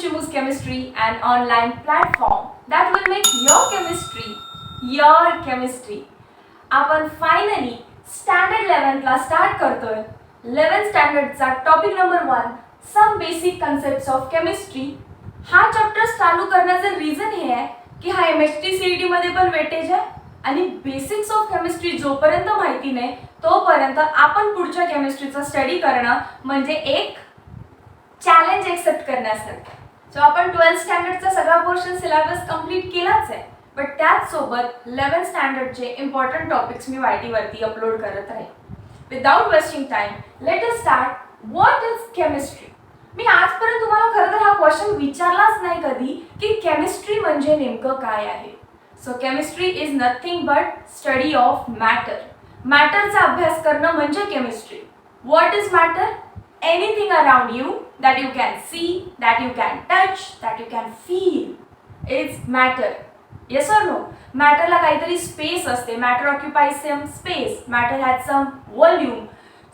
Chimu's Chemistry, an online platform that will make your chemistry. आपण finally standard 11th start करतोय. 11th स्टँडर्डचा topic number 1 some basic concepts of chemistry. हा chapter चालू करण्याचं reason हे आहे की हा MST CET मध्ये पण वेटेज आहे आणि बेसिक्स ऑफ केमिस्ट्री जोपर्यंत माहिती नाही तोपर्यंत आपण पुढच्या केमिस्ट्रीचा स्टडी करणं म्हणजे एक चॅलेंज एक्सेप्ट करण्यासारखं. सो आपण 12th स्टँडर्डचा सगळा पोर्शन सिलेबस कंप्लीट केलाच आहे, बट त्याच सोबत 11th स्टँडर्डचे इम्पॉर्टंट टॉपिक्स मी YT वरती अपलोड करत राहील. Without wasting time let us start. What is chemistry? मी आजपर्यंत तुम्हाला खरं तर हा क्वेश्चन विचारलाच नाही कधी की केमिस्ट्री म्हणजे नेमकं काय आहे. So chemistry is nothing but study of matter. मॅटरचा अभ्यास करणं म्हणजे chemistry. What is matter? Anything around you that you can see, that you can touch, that you can feel is matter. Yes or no? Matter ला काहीतरी space असते. Matter occupies some space. Matter has some volume.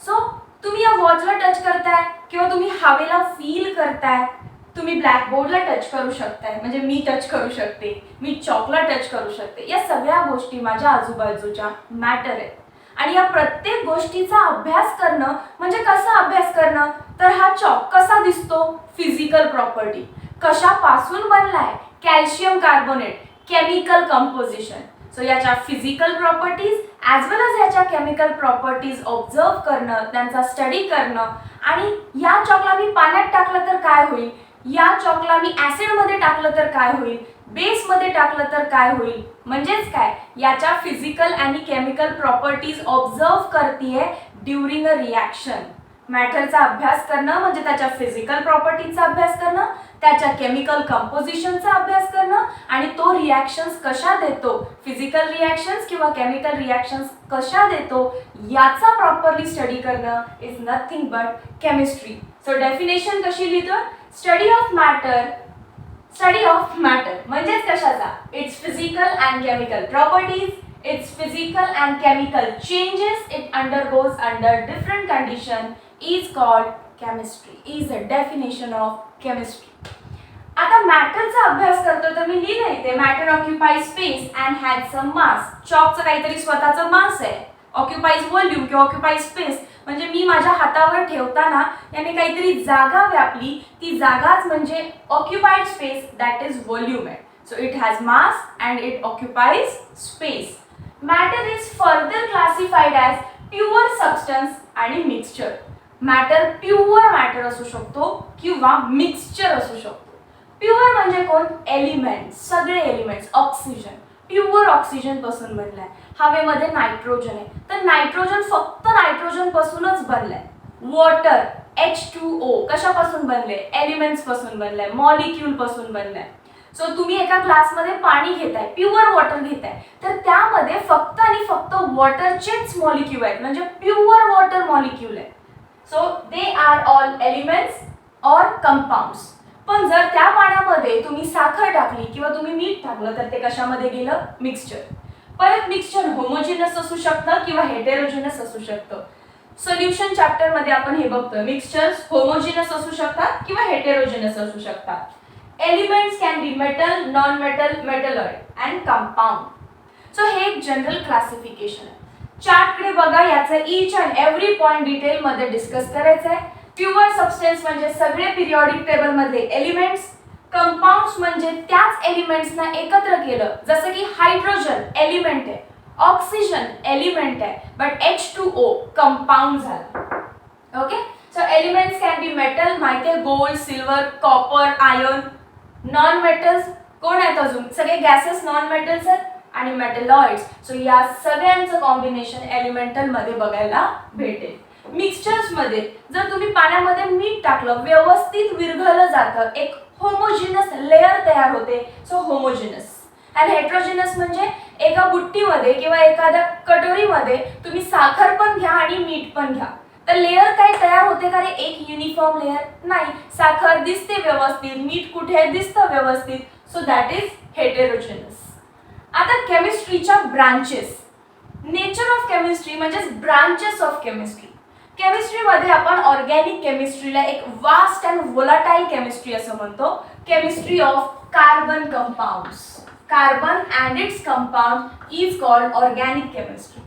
So तुम्ही या वॉचला touch करताय किंवा तुम्ही हवेला feel करताय. तुम्ही ब्लॅकबोर्डला टच करू शकताय, म्हणजे मी टच करू शकते, मी चॉकला टच करू शकते. या सगळ्या गोष्टी माझ्या आजूबाजूच्या मॅटर आहेत. आणि या प्रत्येक गोष्टीचा अभ्यास करणं म्हणजे कसा अभ्यास करणं, तर हा चॉक कसा दिसतो, फिजिकल प्रॉपर्टी, कशापासून बनलाय, calcium carbonate, chemical composition. So याच्या फिजिकल प्रॉपर्टीज ॲज वेल एज याच्या केमिकल प्रॉपर्टीज ऑब्झर्व करणं, त्यांचा स्टडी करणं. आणि या चॉकला मी पाण्यात टाकलं तर काय होईल, या चॉकला मी ॲसिडमध्ये टाकलं तर काय होईल, बेसमध्ये टाकलं तर काय होईल, म्हणजेच काय याच्या फिजिकल आणि केमिकल प्रॉपर्टीज ऑब्झर्व करतीये ड्युरिंग अ रिॲक्शन. मॅटरचा अभ्यास करणं म्हणजे त्याच्या फिजिकल प्रॉपर्टीजचा अभ्यास करणं, त्याच्या केमिकल कंपोजिशनचा अभ्यास करणं आणि तो रिॲक्शन्स कशा देतो, फिजिकल रिॲक्शन्स किंवा केमिकल रिॲक्शन्स कशा देतो याचा प्रॉपरली स्टडी करणं is nothing but chemistry. So definition कशी लिहितो? स्टडी ऑफ मॅटर म्हणजेच कशाचा? Its physical and chemical properties, its physical and chemical changes it undergoes under different condition is called chemistry. Is a definition of chemistry. आता मॅटरचा अभ्यास करतो तर मी लिहिलं इथे matter occupy space and has some mass. चॉकचं काहीतरी स्वतःचं मास आहे. ऑक्युपाईज व्हॉल्यूम किंवा ऑक्युपाय स्पेस म्हणजे मी माझ्या हातावर ठेवताना याने काहीतरी जागा व्यापली, ती जागाच म्हणजे occupied space, that is volume आहे. So it has mass and it occupies space. Matter is further classified as pure substance आणि मिक्सचर. मॅटर प्युअर मॅटर असू शकतो किंवा मिक्सचर असू शकतो. प्युअर म्हणजे कोण? एलिमेंट्स, सगळे एलिमेंट्स. ऑक्सिजन प्युअर ऑक्सिजन पासून बनलाय. हवेमध्ये नायट्रोजन आहे तर नायट्रोजन फक्त नायट्रोजन पासूनच बनलाय. वॉटर H2O कशापासून बनले? एलिमेंट्स पासून बनलाय, मॉलिक्यूल पासून बनलाय. सो तुम्ही एका ग्लासमध्ये पाणी घेताय, प्युअर वॉटर घेताय, तर त्यामध्ये फक्त आणि फक्त वॉटरचेच मॉलिक्यूल आहेत, म्हणजे प्युअर वॉटर मॉलिक्यूल आहे. So they are all elements or compounds. पण जर त्या पाण्यामध्ये तुम्ही साखर टाकली किंवा तुम्ही मीठ टाकलं तर ते कशामध्ये गेलं? मिक्सचर. परत मिक्सचर होमोजिनस असू शकतं किंवा हेटेरोजिनस असू शकतं. सोल्युशन चॅप्टर मध्ये आपण हे बघतोय. मिक्सचर्स होमोजिनस असू शकतात किंवा हेटेरोजिनस असू शकतात. Elements can be metal, non metal, metalloid and compound. So हे एक जनरल क्लासिफिकेशन आहे. चार्टकडे बघा, याचं each and every point detail मध्ये डिस्कस करायचं आहे. प्युअर सबस्टन्स म्हणजे सगळे पिरियॉडिक टेबल मधले एलिमेंट्स. कंपाऊंड्स म्हणजे त्याच एलिमेंट्सना एकत्र केलं, जसं की हायड्रोजन एलिमेंट आहे, ऑक्सिजन एलिमेंट आहे, बट H2O कंपाऊंड झालं. Okay. So elements can be metal, माहिती आहे, gold, silver, copper, iron. Non metals कोण आहेत? अजून सगळे गॅसेस नॉन मेटल्स आहेत आणि मेटलॉइड्स. सो या सगळ्यांचं कॉम्बिनेशन एलिमेंटल मध्ये बघायला भेटेल. मिक्सचर्स मध्ये जर तुम्ही पाण्यामध्ये मीठ टाकलं, व्यवस्थित विरघळलं जातं, एक होमोजिनस लेअर तयार होते. So homogeneous. आणि हेट्रोजिनस म्हणजे एका बुट्टीमध्ये किंवा एखाद्या कटोरीमध्ये तुम्ही साखर पण घ्या आणि मीठ पण घ्या, तर लेअर काय तयार होते का रे? एक युनिफॉर्म लेअर नाही. साखर दिसते व्यवस्थित, मीठ कुठे दिसतं व्यवस्थित. So that is heterogeneous. आता केमिस्ट्रीच्या ब्रांचेस. नेचर ऑफ केमिस्ट्री म्हणजे ब्रांचेस ऑफ केमिस्ट्री. केमिस्ट्रीमध्ये आपण ऑर्गॅनिक केमिस्ट्रीला एक वास्ट अँड वोलाटाईल केमिस्ट्री असं म्हणतो. Chemistry of carbon compounds. Carbon and it's compound is called organic chemistry.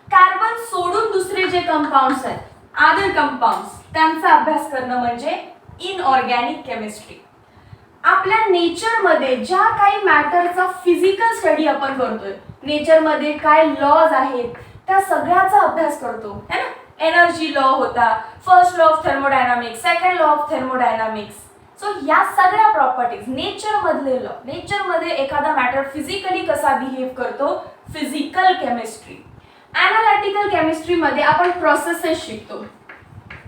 Carbon सोडून दुसरे जे कंपाऊंड्स आहेत, अदर कंपाऊंड्स, त्यांचा अभ्यास करणं म्हणजे इनऑर्गॅनिक केमिस्ट्री. आपल्या नेचरमध्ये ज्या काही मॅटरचा फिजिकल स्टडी आपण करतोय, नेचरमध्ये काय लॉज आहेत त्या सगळ्याचा अभ्यास करतो है ना. एनर्जी लॉ होता, first law of thermodynamics, second law of thermodynamics. So या सगळ्या प्रॉपर्टीज नेचरमधले लॉ, नेचरमध्ये एखादा मॅटर फिजिकली कसा बिहेव करतो, फिजिकल केमिस्ट्री. ॲनालिटिकल केमिस्ट्रीमध्ये आपण प्रोसेसेस शिकतो,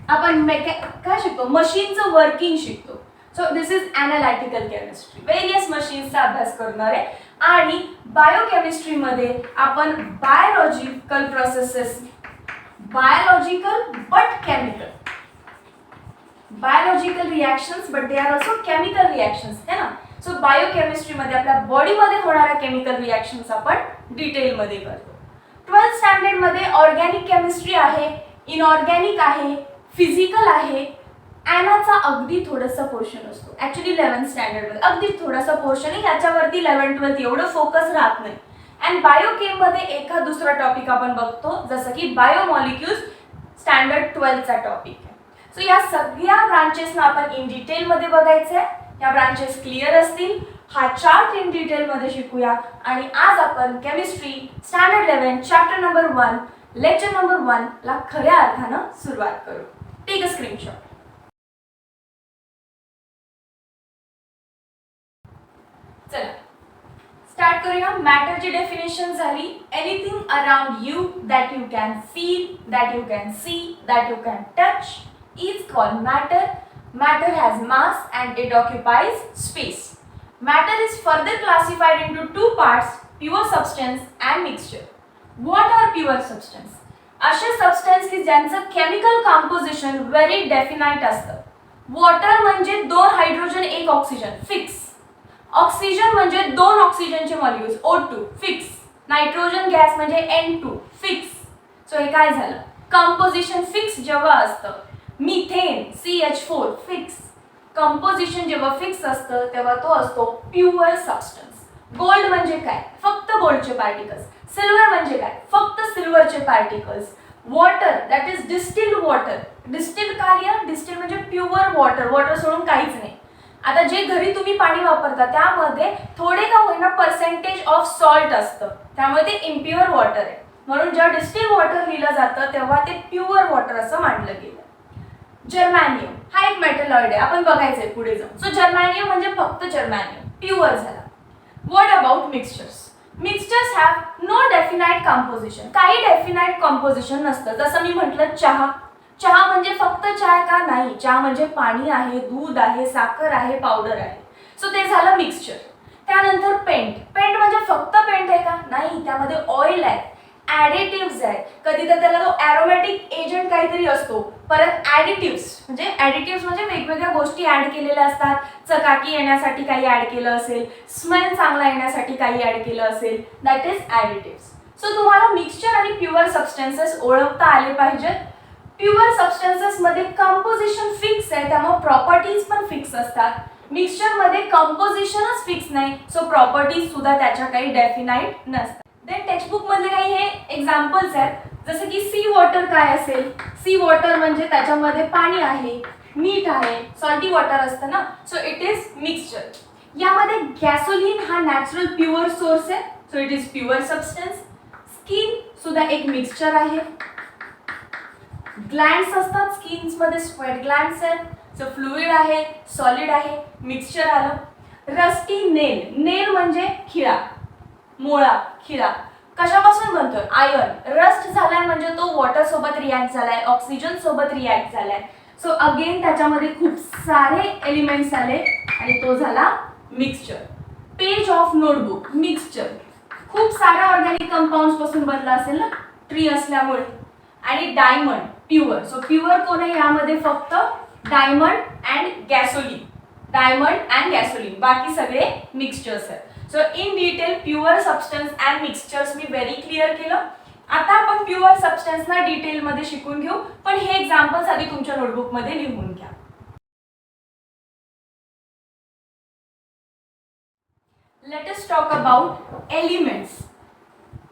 आपण काय शिकतो, मशीनचं वर्किंग शिकतो. So this is analytical chemistry, various मशीन्सचा अभ्यास करणार आहे. आणि बायोकेमिस्ट्रीमध्ये आपण biological processes, biological but chemical, biological reactions but they are also chemical reactions है ना. सो बायोकेमिस्ट्रीमध्ये आपल्या बॉडीमध्ये होणाऱ्या केमिकल रिॲक्शन्स आपण डिटेलमध्ये करतो. 12th स्टँडर्डमध्ये ऑर्गॅनिक केमिस्ट्री आहे, इनऑर्गॅनिक आहे, फिजिकल आहे. ॲनाचा अगदी थोडंसं पोर्शन असतो ॲक्च्युली 11th स्टँडर्डमध्ये, अगदी थोडासा पोर्शन आहे, याच्यावरती 11th-12th एवढं फोकस राहत नाही. अँड बायोकेममध्ये एखाद दुसरा टॉपिक आपण बघतो, जसं की बायोमॉलिक्युल्स स्टँडर्ड 12th टॉपिक आहे. सो या सगळ्या ब्रांचेसना आपण इन डिटेलमध्ये बघायचं आहे. या ब्रांचेस क्लिअर असतील, हा चार्ट इन डिटेलमध्ये शिकूया. आणि आज आपण chemistry standard 11 chapter number 1 lecture number 1 ला खऱ्या अर्थानं सुरुवात करू. Take a screenshot. चला स्टार्ट करूया. मॅटरची डेफिनेशन झाली, anything around you that you can feel, that you can see, that you can touch is called matter. Matter has mass and it occupies space. Matter is further classified into two parts, pure substance and mixture. What are pure substance? असे substance की ज्यांचं chemical composition very definite असतं. Water म्हणजे 2 hydrogen 1 oxygen fix. Oxygen म्हणजे 2 ऑक्सिजनचे molecules O2 fix. Nitrogen gas म्हणजे N2 fix. So हे काय झालं, कंपोजिशन फिक्स जेव्हा असतं. Methane CH4 fix. कंपोजिशन जेव्हा फिक्स असतं तेव्हा तो असतो प्युअर सबस्टन्स. गोल्ड म्हणजे काय, फक्त गोल्डचे पार्टिकल्स. सिल्वर म्हणजे काय, फक्त सिल्वरचे particles. Water that is distilled water. Distilled कार्य, डिस्टिल्ड म्हणजे प्युअर वॉटर, वॉटर सोडून काहीच नाही. आता जे घरी तुम्ही पाणी वापरता त्यामध्ये थोडे का होईना पर्सेंटेज ऑफ सॉल्ट असतं, त्यामुळे ते इम्प्युअर वॉटर आहे. म्हणून जेव्हा डिस्टिल्ड वॉटर लिहिलं जातं तेव्हा ते प्युअर वॉटर असं मानलं गेलं. जर्मॅनियम हा एक मेटलॉइड आहे, आपण बघायचंय पुढे जाऊन. सो जर्मॅनियम म्हणजे फक्त जर्मॅनियम, प्युअर झाला. What about mixtures? Mixtures have no definite composition. काही डेफिनाइट कंपोजिशन नसतं. जसं मी म्हटलं चहा, चहा म्हणजे फक्त चहा का नाही, चहा म्हणजे पाणी आहे, दूध आहे, साखर आहे, पावडर आहे. सो ते झालं मिक्सचर. त्यानंतर पेंट. पेंट म्हणजे फक्त पेंट आहे का, नाही, त्यामध्ये ऑइल आहे, ॲडिटिव्स आहेत. कधी तर त्याला तो ॲरोमॅटिक एजंट काहीतरी असतो. परत ॲडिटिव्स म्हणजे वेगवेगळ्या गोष्टी ॲड केलेल्या असतात. चकाकी येण्यासाठी काही ॲड केलं असेल, स्मेल चांगला येण्यासाठी काही ॲड केलं असेल, दॅट इज ॲडिटिव्स. सो तुम्हाला मिक्सचर आणि प्युअर सबस्टन्सेस ओळखता आले पाहिजेत. प्युअर सबस्टन्सेसमध्ये कंपोजिशन फिक्स आहे, त्यामुळे प्रॉपर्टीज पण फिक्स असतात. मिक्सचरमध्ये कंपोजिशनच फिक्स नाही, सो प्रॉपर्टीज सुद्धा त्याच्या काही डेफिनाइट नसतात. देन टेक्स्टबुक मधले काही हे एक्झाम्पल्स आहेत, जसं की सी वॉटर काय असेल. सी वॉटर म्हणजे त्याच्यामध्ये पाणी आहे, मीठ आहे, सॉल्टी वॉटर असतं ना, सो इट इज मिक्सचर. यामध्ये गॅसोलीन हा नॅचरल प्युअर सोर्स आहे, so it is pure substance. Skin सुद्धा एक मिक्सचर आहे. ग्लँड्स असतात स्किन्समध्ये, स्वेट ग्लँड्स आहेत, सो फ्लुइड आहे, सॉलिड आहे, मिक्सचर आलं. रस्टी नेल, नेल म्हणजे खिळा, मोळा, खिळा. कशापासून बनतोय, आयर्न. रस्ट झालाय म्हणजे तो वॉटर सोबत रिॲक्ट झालाय, ऑक्सिजन सोबत रिॲक्ट झालाय. सो अगेन त्याच्यामध्ये खूप सारे एलिमेंट्स आले आणि तो झाला mixture. Page of notebook, mixture. खूप साऱ्या ऑर्गॅनिक कंपाऊंड्स पासून बनला असेल ना, ट्री असल्यामुळे. आणि डायमंड प्युअर. सो प्युअर कोण आहे यामध्ये, फक्त diamond and gasoline. Diamond and gasoline, बाकी सगळे मिक्सचर्स आहेत. So in detail pure substance and mixtures me very clear केलं. आता आपण प्युअर सबस्टन्सना डिटेलमध्ये शिकून घेऊ, पण हे एक्झाम्पल्स आधी तुमच्या नोटबुकमध्ये लिहून घ्या. Let us talk about elements.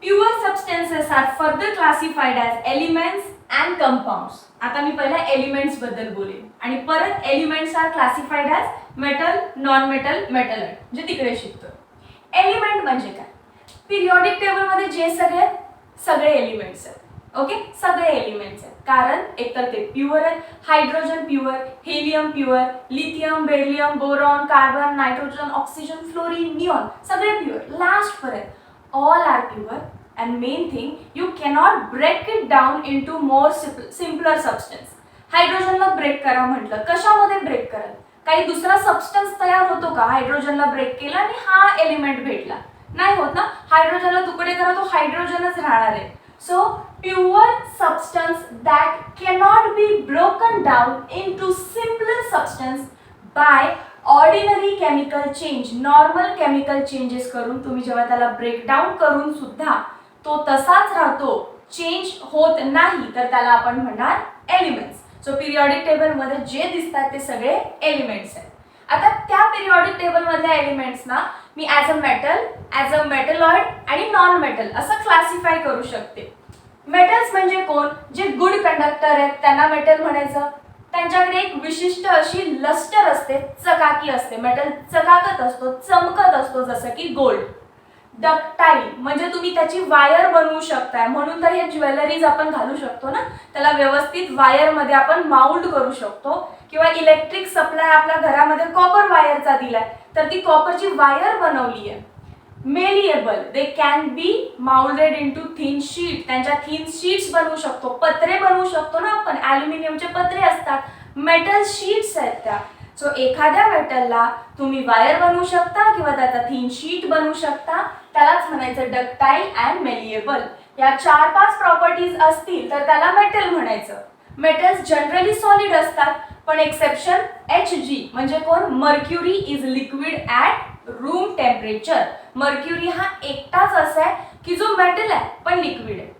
Pure substances are further classified as elements and compounds. आता मी पहिला एलिमेंट्स बद्दल बोलेन आणि परत elements are classified as metal, non metal, metalloid जे तिकडे शिकतो. एलिमेंट म्हणजे काय? पिरियॉडिक टेबलमध्ये जे सगळे एलिमेंट्स आहेत. ओके, सगळे एलिमेंट्स आहेत, कारण एकतर ते प्युअर आहेत. Hydrogen pure, helium pure, lithium, beryllium, boron, carbon, nitrogen, oxygen, fluorine, neon सगळे प्युअर. लास्ट पर्यंत all are pure. And main thing, you cannot break it down into more simpler substance. हायड्रोजनला break करा म्हटलं, कशामध्ये break कराल? काही दुसरा substance तयार होतो का? हायड्रोजनला ब्रेक केला आणि हा एलिमेंट भेटला, नाही होत ना. हायड्रोजनला तुकडे करा, तो हायड्रोजनच राहणार आहे. So pure substance that cannot be broken down into simpler substance by ordinary chemical change. Normal chemical changes करून तुम्ही जेव्हा त्याला ब्रेकडाऊन करून सुद्धा तो तसाच राहतो, चेंज होत नाही, तर त्याला आपण म्हणणार एलिमेंट्स. सो पिरियॉडिक टेबलमध्ये जे दिसतात ते सगळे एलिमेंट्स आहेत. आता त्या पिरियॉडिक टेबलमधल्या एलिमेंट्सना मी ॲज अ मेटलॉइड आणि नॉन मेटल असं क्लासिफाय करू शकते. मेटल्स म्हणजे कोण? जे गुड कंडक्टर आहेत त्यांना मेटल म्हणायचं. त्यांच्याकडे एक विशिष्ट अशी लस्टर असते, चकाकी असते. मेटल चकाकत असतो, चमकत असतो, जसं की गोल्ड. डक्टाईल म्हणजे तुम्ही त्याची वायर बनवू शकताय, म्हणून तर हे ज्वेलरीज आपण घालू शकतो ना, त्याला व्यवस्थित वायरमध्ये आपण माउल्ड करू शकतो. किंवा इलेक्ट्रिक सप्लाय आपल्या घरामध्ये कॉपर वायरचा दिलाय, तर ती कॉपरची वायर बनवली आहे. Malleable, they can be moulded into thin sheet. त्यांच्या थिन शीट्स बनवू शकतो, पत्रे बनवू शकतो ना आपण, ॲल्युमिनियमचे पत्रे असतात, मेटल शीट्स आहेत त्या. सो एखाद्या मेटलला तुम्ही वायर बनवू शकता किंवा त्याचा थिन शीट बनवू शकता, त्यालाच म्हणायचं डक्टाईल अँड मेलिएबल. या 4-5 प्रॉपर्टीज असतील तर त्याला मेटल म्हणायचं. मेटल्स जनरली सॉलिड असतात, पण एक्सेप्शन Hg म्हणजे कोण? Mercury is liquid at room temperature. Mercury हा एकटाच असा आहे की जो मेटल आहे पण लिक्विड आहे.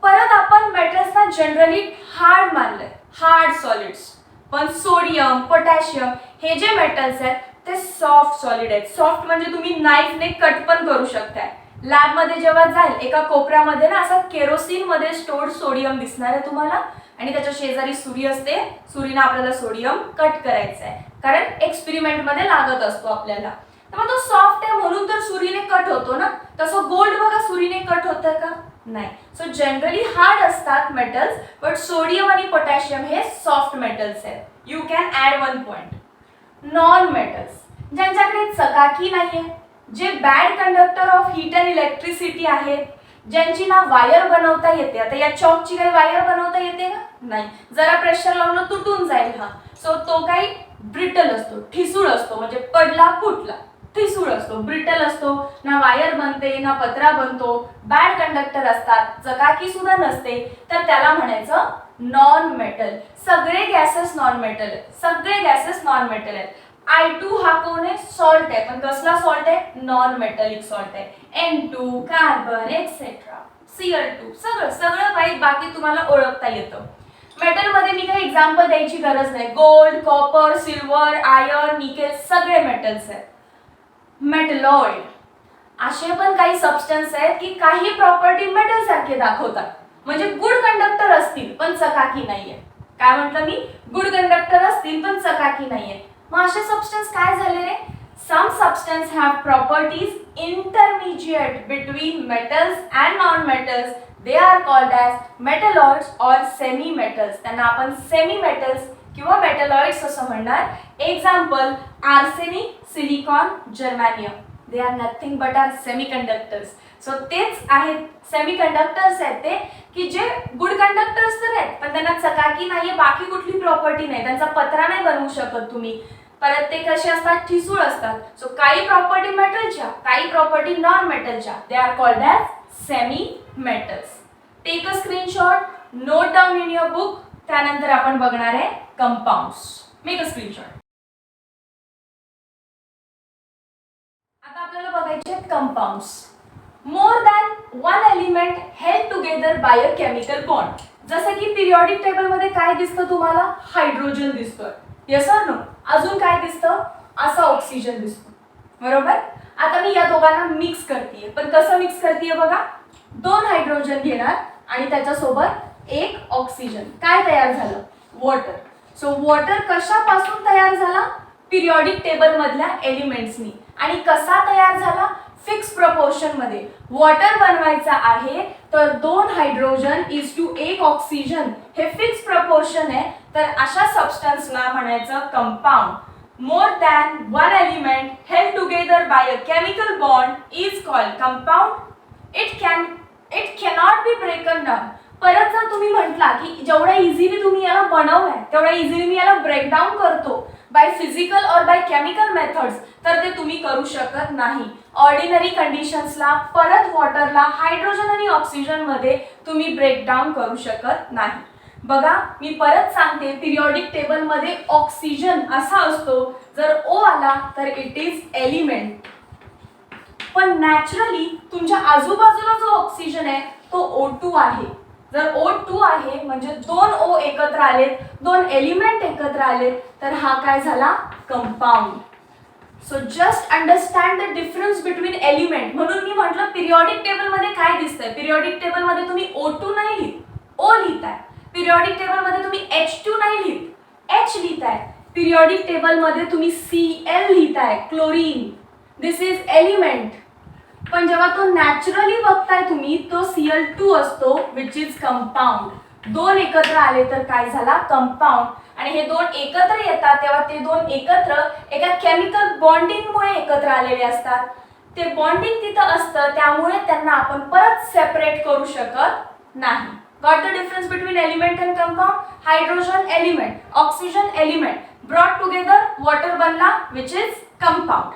परत आपण मेटल्सना जनरली हार्ड मानलंय, हार्ड सॉलिड्स. पण सोडियम, पोटॅशियम हे जे मेटल्स आहेत ते सॉफ्ट सॉलिड आहेत. सॉफ्ट म्हणजे तुम्ही नाईफने कट पण करू शकताय. लॅबमध्ये जेव्हा जाल एका कोपऱ्यामध्ये ना असा केरोसिन मध्ये स्टोर्ड सोडियम दिसणार आहे तुम्हाला, आणि त्याच्या शेजारी सुरी असते. सुरीने आपल्याला सोडियम कट करायचं आहे, कारण एक्सपेरिमेंटमध्ये लागत असतो आपल्याला. तर मग तो सॉफ्ट आहे म्हणून तर सुरीने कट होतो ना. तसं गोल्ड बघा सुरीने कट होतं का? नाही. सो जनरली हार्ड असतात मेटल्स, बट सोडियम आणि पोटॅशियम हे सॉफ्ट मेटल्स आहेत. You can add 1 point. Non metals ज्यांच्याकडे चकाकी नाहीये, जे bad conductor of heat and electricity आहेत, ज्यांची ना वायर बनवता येते. आता या चॉकची काही वायर बनवता येते का? नाही. जरा प्रेशर लावलं तुटून जाईल हा. सो तो काही ब्रिटल असतो, ठिसूळ असतो, म्हणजे पडला फुटला, ठिसूळ असतो, ब्रिटल असतो. ना वायर बनते ना पत्रा बनतो. बॅड कंडक्टर असतात, चकाकी सुद्धा नसते, तर त्याला म्हणायचं नॉन मेटल. सगळे गॅसेस नॉन मेटल आहेत, सगळे गॅसेस नॉन मेटल आहेत. I2 हा कोण आहे? सॉल्ट आहे, पण कसला सॉल्ट आहे? नॉन मेटलिक सॉल्ट आहे. N2, कार्बन एक्सेट्रा, Cl2 सगळं सगळं बाकी तुम्हाला ओळखता येतं. मेटलमध्ये मी काही एक्झाम्पल द्यायची गरज नाही. Gold, copper, silver, iron, nickel सगळे मेटल्स आहेत. मेटलॉइड असे पण काही सबस्टन्स आहेत की काही प्रॉपर्टी मेटल सारखे दाखवतात, म्हणजे गुड कंडक्टर असतील पण चकाकी नाहीये. काय म्हटलं मी? गुड कंडक्टर असतील पण चकाकी नाहीये. मग असे सबस्टन्स काय झाले रे? Some substance have properties intermediate between metals and non metals. They are called as metalloids or semi metals. त्यांना आपण सेमी मेटल्स किंवा मेटलॉइड्स असं म्हणणार. Example arsenic, silicon, germanium. They are nothing but are semiconductors. So तेच आहेत semiconductors आहेत ते, की जे गुड कंडक्टर्स तर आहेत पण त्यांना चकाकी नाहीये, बाकी कुठली प्रॉपर्टी नाही, त्यांचा पत्रा नाही बनवू शकत तुम्ही. परत ते कसे असतात? ठिसूळ असतात. सो काही प्रॉपर्टी मेटलच्या, काही प्रॉपर्टी नॉन मेटलच्या. They are called as semi metals. Take a screenshot, note down in your book. त्यानंतर आपण बघणार आहे कंपाऊंड्स. Make a screenshot. आता आपल्याला बघायचे आहेत compounds. more than one element held together by a chemical bond. जसं की पिरियॉडिक टेबल मध्ये काय दिसतं तुम्हाला? हायड्रोजन दिसतोय. Yes or no? अजून काय दिसतं? असा ऑक्सिजन दिसतो. बरोबर? आता मी या दोघांना मिक्स करतेय. पण कसं मिक्स करतेय बघा? 2 हायड्रोजन घेणार आणि त्याच्यासोबत एक ऑक्सिजन. काय तयार झालं? वॉटर. सो वॉटर कशापासून तयार झाला? पिरियॉडिक टेबल मधल्या एलिमेंट्सनी. आणि कसा तयार झाला? फिक्स प्रपोर्शन मध्ये. वॉटर बनवायचा आहे तर 2 हायड्रोजन इज टू 1 ऑक्सिजन हे फिक्स प्रपोर्शन आहे. तर अशा सबस्टन्सला म्हणायचं compound. More than one element held together by a chemical bond is called compound. It cannot be ब्रेकन down. परत जर तुम्ही म्हटला की जेवढ्या इझिली तुम्ही याला बनवलंय तेवढ्या इझिली मी याला ब्रेकडाऊन करतो बाय फिजिकल और बाय केमिकल मेथड्स, तर ते तुम्ही करू शकत नाही. ऑर्डिनरी कंडिशन्सला परत वॉटरला हायड्रोजन आणि ऑक्सिजन मध्ये तुम्ही ब्रेकडाऊन करू शकत नाही. बघा मी परत सांगते, पिरियॉडिक टेबल मध्ये ऑक्सिजन असा असतो, जर ओ आला तर इट इज एलिमेंट. पण नॅचरली तुमच्या आजूबाजूला जो ऑक्सिजन आहे तो O2 आहे. जर O2 आहे म्हणजे 2 O एकत्र आलेत, 2 एलिमेंट एकत्र आलेत, तर हा काय झाला? Compound. So just understand the difference between element. म्हणून मी म्हटलं पिरियॉडिक टेबल मध्ये काय दिसतंय? पिरियॉडिक टेबल मध्ये तुम्ही O2 नाही लिहित, O लिहिताय. पिरियॉडिक टेबल मध्ये तुम्ही H2 नाही लिहित, H लिहिताय. पिरियॉडिक टेबल मध्ये तुम्ही Cl लिहिताय, क्लोरीन. This is element. पण जेव्हा तो नॅचरली बघताय तुम्ही तो Cl2 असतो विच इज कंपाऊंड. 2 एकत्र आले तर काय झाला? कंपाऊंड. आणि हे 2 एकत्र येतात तेव्हा ते 2 एकत्र एका केमिकल बॉन्डिंगमुळे एकत्र आलेले असतात. ते बॉन्डिंग तिथं असतं त्यामुळे त्यांना आपण परत सेपरेट करू शकत नाही. Got the difference between element and compound? Hydrogen element, oxygen element, brought together water बनला विच इज कंपाऊंड.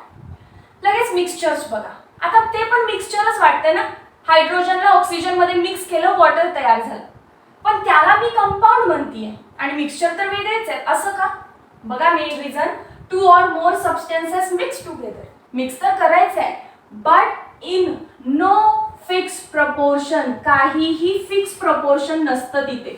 लगेच मिक्सचर्स बघा. आता ते पण मिक्सचरच वाटतंय ना. हायड्रोजनला ऑक्सिजन मध्ये मिक्स केलं, वॉटर तयार झालं. पण त्याला मी कंपाऊंड म्हणतीये आणि मिक्सचर तर वेगळेच आहेत. असं का? बघा main reason, 2 or more substances mixed together. Mix तर करायचं आहे but in no fix proportion. काहीही फिक्स प्रपोर्शन नसतं तिथे.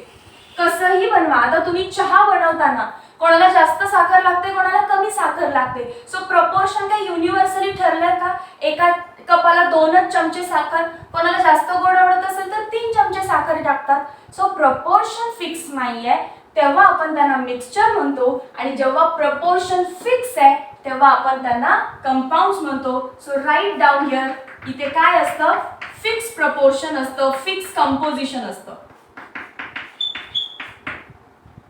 कसंही बनवा. आता तुम्ही चहा बनवताना कोणाला जास्त साखर लागते, कोणाला कमी साखर लागते. सो प्रपोर्शन काही युनिव्हर्सली ठरलंय का? एका कपाला 2च चमचे साखर, कोणाला जास्त गोड आवडत असेल तर 3 चमचे साखर टाकतात. सो प्रपोर्शन फिक्स नाहीये तेव्हा आपण त्यांना मिक्सचर म्हणतो. आणि जेव्हा प्रपोर्शन फिक्स आहे तेव्हा आपण त्यांना कंपाऊंड्स म्हणतो. So write down here. इथे काय असतं? फिक्स प्रपोर्शन असतं, फिक्स कंपोजिशन असतं.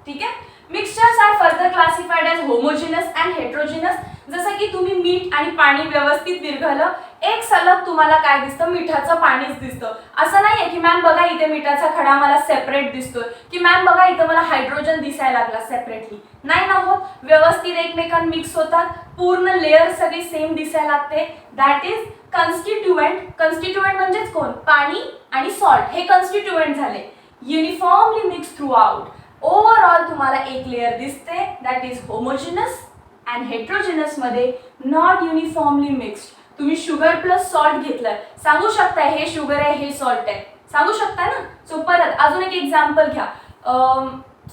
ठीक आहे. Mixtures are further classified as homogeneous and heterogeneous. जसं की तुम्ही मीठ आणि पाणी व्यवस्थित विरघळलं, एक सलग तुम्हाला काय दिसतं? मिठाचं पाणीच दिसतं. असं नाहीये की मॅम बघा इथे मिठाचा खडा मला सेपरेट दिसतोय, की मॅम बघा इथं मला हायड्रोजन दिसायला लागला सेपरेटली. नाही ना होत. व्यवस्थित एकमेकांना मिक्स होतात, पूर्ण लेअर सगळी सेम दिसायला लागते. That is कन्स्टिट्युएंट. कन्स्टिट्युएंट म्हणजेच कोण? पाणी आणि सॉल्ट हे कन्स्टिट्युएंट झाले. Uniformly mix through out. Overall तुम्हाला एक लेअर दिसते that is homogeneous. And heterogeneous मध्ये नॉट युनिफॉर्मली मिक्स्ड. तुम्ही शुगर प्लस सॉल्ट घेतलं, सांगू शकताय हे शुगर आहे हे सॉल्ट आहे, सांगू शकताय ना. सो परत अजून एक एक्झाम्पल घ्या.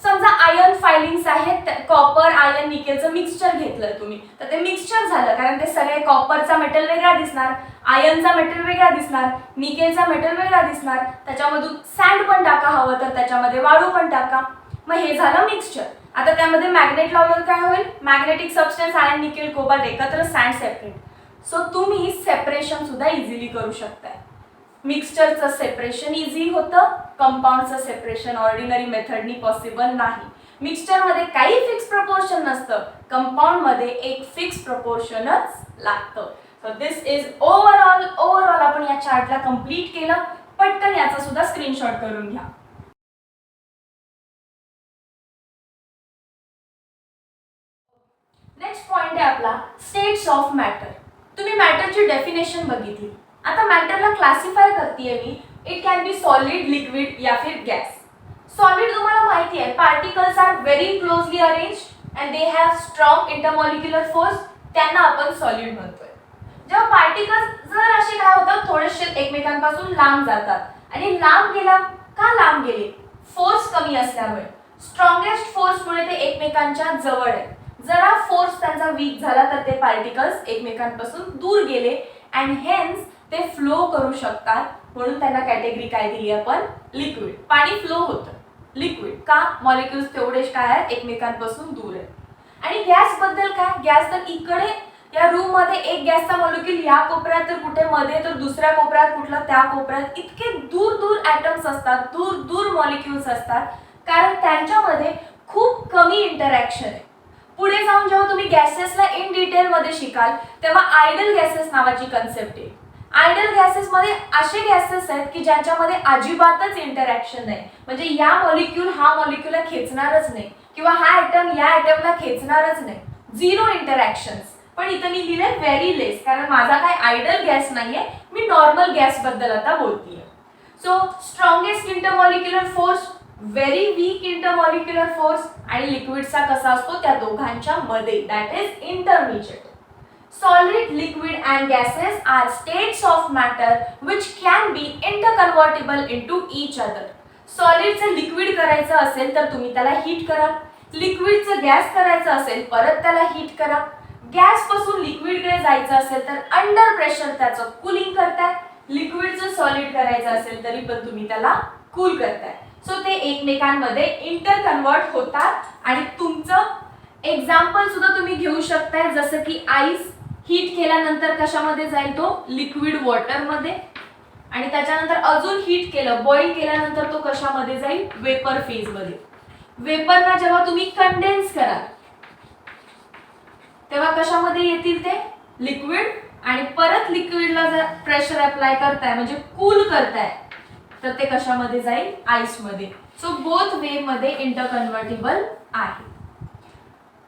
समजा आयर्न फायलिंग्स आहेत, कॉपर आयर्न निकेलचं मिक्सचर घेतलं तुम्ही, तर ते मिक्सचर झालं कारण ते सगळे कॉपरचा मेटल वेगळा दिसणार, आयर्नचा मेटल वेगळा दिसणार, निकेलचा मेटल वेगळा दिसणार. त्याच्यामधून सँड पण टाका, हवं तर त्याच्यामध्ये वाळू पण टाका. मग हे झालं मिक्सचर. आता त्यामध्ये मॅग्नेट लावलं काय होईल? Magnetic substance iron nickel cobalt एकत्र, सँड सेपरेट. सो तुम्ही सेपरेशन सुद्धा इझिली करू शकताय. मिक्सचरचं सेपरेशन इझी होतं, कंपाऊंडचं सेपरेशन ऑर्डिनरी मेथडनी पॉसिबल नाही. मिक्सचरमध्ये काही फिक्स प्रपोर्शन नसतं, कंपाऊंडमध्ये एक फिक्स प्रपोर्शनच लागतं. सो दिस इज ओव्हरऑल आपण या चार्टला कंप्लीट केलं. पटकन याचा सुद्धा स्क्रीनशॉट करून घ्या. नेक्स्ट पॉइंट आहे आपला स्टेट्स ऑफ मॅटर. तुम्ही मॅटरची डेफिनेशन बघितली. आता मॅटरला क्लासिफाय करतेय मी. It can be solid, liquid या फिर गॅस. सॉलिड तुम्हाला माहिती आहे, particles are very closely arranged and they have strong intermolecular force. त्यांना आपण सॉलिड म्हणतोय. जेव्हा पार्टिकल्स जर असे काय होतात थोडेसे एकमेकांपासून लांब जातात आणि लांब गेला का लांब गेले फोर्स कमी असल्यामुळे स्ट्रॉंगेस्ट फोर्समुळे ते एकमेकांच्या जवळ आहे. जरा फोर्स त्यांचा वीक झाला तर ते पार्टिकल्स एकमेकांपासून दूर गेले अँड हेन्स ते फ्लो करू शकतात. म्हणून त्यांना कॅटेगरी काय दिली आपण लिक्विड. पाणी फ्लो होतं लिक्विड का मॉलिक्युल्स तेवढेच काय आहेत एकमेकांपासून दूर आहेत. आणि गॅस बद्दल काय गॅस तर इकडे या रूम मध्ये एक गॅसचा मॉलिक्यूल या कोपऱ्यात तर कुठे मध्ये तर दुसऱ्या कोपऱ्यात कुठला त्या कोपऱ्यात इतके दूर दूर ॲटम्स असतात दूर दूर मॉलिक्युल्स असतात कारण त्यांच्यामध्ये खूप कमी इंटरॅक्शन आहे. पुढे जाऊन जेव्हा तुम्ही गॅसेसला इन डिटेल मध्ये शिकाल तेव्हा आयडल गॅसेस नावाची कन्सेप्ट आहे. आयडल गॅसेस मध्ये असे गॅसेस आहेत की ज्यांच्यामध्ये अजिबातच इंटरॅक्शन नाही म्हणजे या मॉलिक्यूल हा मॉलिक्यूलला खेचणारच नाही किंवा हा ॲटम या ॲटमला खेचणारच नाही. Zero interactions. पण इथं मी लिहिले व्हेरी लेस कारण माझा काय आयडल गॅस नाहीये मी नॉर्मल गॅस बद्दल आता बोलतीये. So strongest intermolecular force very weak intermolecular force आणि लिक्विडचा कसा असतो त्या दोघांच्या मध्ये that is intermediate. Solid, liquid and gases are states of matter which can be interconvertible into each other. सॉलिडचं लिक्विड करायचं असेल तर तुम्ही त्याला हीट करा. लिक्विडचं गॅस करायचं असेल परत त्याला हीट करा. गॅस पासून लिक्विडकडे जायचं असेल तर अंडर प्रेशर त्याचं कूलिंग करताय. लिक्विडचं सॉलिड करायचं असेल तरी पण तुम्ही त्याला कूल करताय. सो ते एकमेकांमध्ये इंटर कन्वर्ट होतात आणि तुमचं एक्झाम्पल सुद्धा तुम्ही घेऊ शकताय जसं की आईस हीट केल्यानंतर कशामध्ये जाईल तो लिक्विड वॉटर मध्ये आणि त्याच्यानंतर अजून हीट केलं बॉईल केल्यानंतर तो कशामध्ये जाईल वेपर फेज मध्ये. वेपरला जेव्हा तुम्ही कंडेन्स कराल तेव्हा कशामध्ये येतील ते लिक्विड आणि परत लिक्विडला जर प्रेशर अप्लाय करताय म्हणजे कूल करताय तर ते कशामध्ये जाईल आईस मध्ये. सो बोथ वे मध्ये इंटरकन्व्हर्टिबल आहे.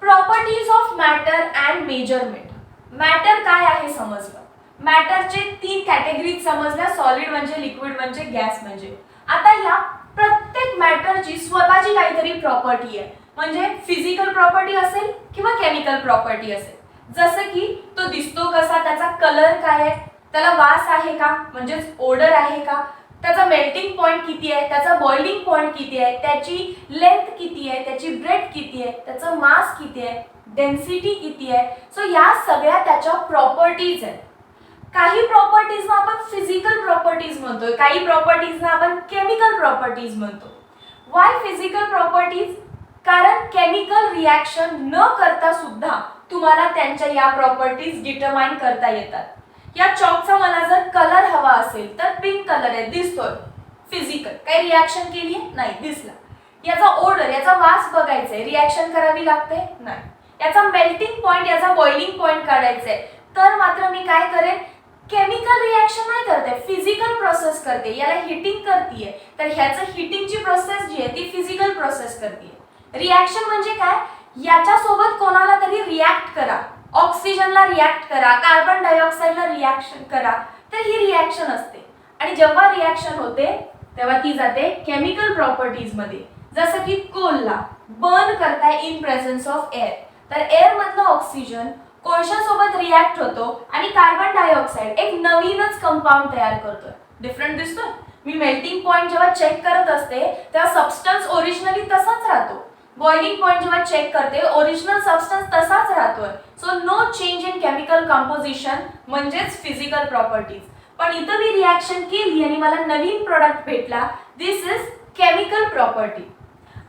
Properties of matter and measurement. Matter काय आहे समजलं. मॅटरचे 3 कॅटेगरीज समजल्या सॉलिड म्हणजे लिक्विड म्हणजे गॅस म्हणजे. आता या प्रत्येक मॅटरची स्वतःची काहीतरी प्रॉपर्टी आहे म्हणजे फिजिकल प्रॉपर्टी असेल किंवा केमिकल प्रॉपर्टी असेल. जसं की तो दिसतो कसा त्याचा कलर काय आहे त्याला वास आहे का म्हणजेच ओडर आहे का त्याचा मेल्टिंग पॉइंट किती आहे त्याचा बॉइलिंग पॉइंट किती आहे त्याची लेंथ किती आहे त्याची ब्रेथ किती आहे त्याचं मास किती आहे डेन्सिटी किती आहे. सो या सगळ्या त्याच्या प्रॉपर्टीज आहेत. काही प्रॉपर्टीजना आपण फिजिकल प्रॉपर्टीज म्हणतोय काही प्रॉपर्टीजना आपण केमिकल प्रॉपर्टीज म्हणतो. वाय फिजिकल प्रॉपर्टीज कारण केमिकल रिॲक्शन न करता सुद्धा तुम्हाला त्यांच्या या प्रॉपर्टीज डिटरमाइन करता येतात. या चॉकचा मला जर कलर हवा असेल तर पिंक कलर आहे दिसतोय फिजिकल काही रिॲक्शन केली नाही दिसला. याचा ओडर याचा वास बघायचा रिॲक्शन करावी लागते नाही. याचा मेल्टिंग पॉइंट याचा बॉइलिंग पॉइंट काढायचा आहे तर मात्र मी काय करेन केमिकल रिॲक्शन नाही करते फिजिकल प्रोसेस करते याला हिटिंग करतेय तर ह्याचं हिटिंगची प्रोसेस जी आहे ती फिजिकल प्रोसेस करते. रिॲक्शन म्हणजे काय याच्यासोबत कोणाला तरी रिॲक्ट करा ऑक्सिजनला रिॲक्ट करा कार्बन डायऑक्साईडला रिॲक्शन करा तर ही रिॲक्शन असते. आणि जेव्हा रिॲक्शन होते तेव्हा ती जाते केमिकल प्रॉपर्टीज मध्ये. जसं की कोलला बर्न करताय इन प्रेझेन्स ऑफ एअर तर एअर मधलं ऑक्सिजन कोळशासोबत रिॲक्ट होतो आणि कार्बन डायऑक्साईड एक नवीनच कंपाऊंड तयार करतोय. डिफरंट दिसतोय. मी मेल्टिंग पॉइंट जेव्हा चेक करत असते तेव्हा सबस्टन्स ओरिजिनली तसाच राहतो. बॉइलिंग पॉइंट जेव्हा चेक करते ओरिजिनल सबस्टन्स तसाच राहतोय. So no change in chemical composition म्हणजेच फिजिकल प्रॉपर्टीज. पण इथं मी रिॲक्शन केली आणि मला नवीन प्रोडक्ट भेटला दिस इज केमिकल प्रॉपर्टी.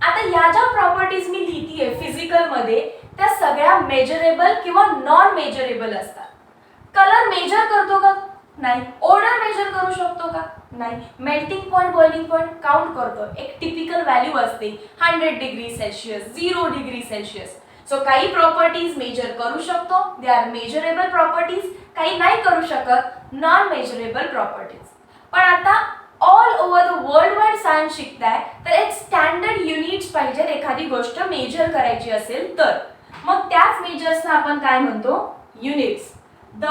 आता या ज्या प्रॉपर्टीज मी लिहितीये फिजिकल मध्ये त्या सगळ्या मेजरेबल किंवा नॉन मेजरेबल असतात. कलर मेजर करतो का नाही. ओडर मेजर करू शकतो का नाही. Melting point boiling point count करतो एक टिपिकल व्हॅल्यू असते 100 degree Celsius 0 degree Celsius. So काही प्रॉपर्टीज मेजर करू शकतो दे आर मेजरेबल प्रॉपर्टीज काही नाही करू शकत नॉन मेजरेबल प्रॉपर्टीज. पण आता all over the world wide science शिकताय तर एक स्टँडर्ड युनिट्स पाहिजे एखादी गोष्ट मेजर करायची असेल तर. मग त्याच मेजर्सना आपण काय म्हणतो units. The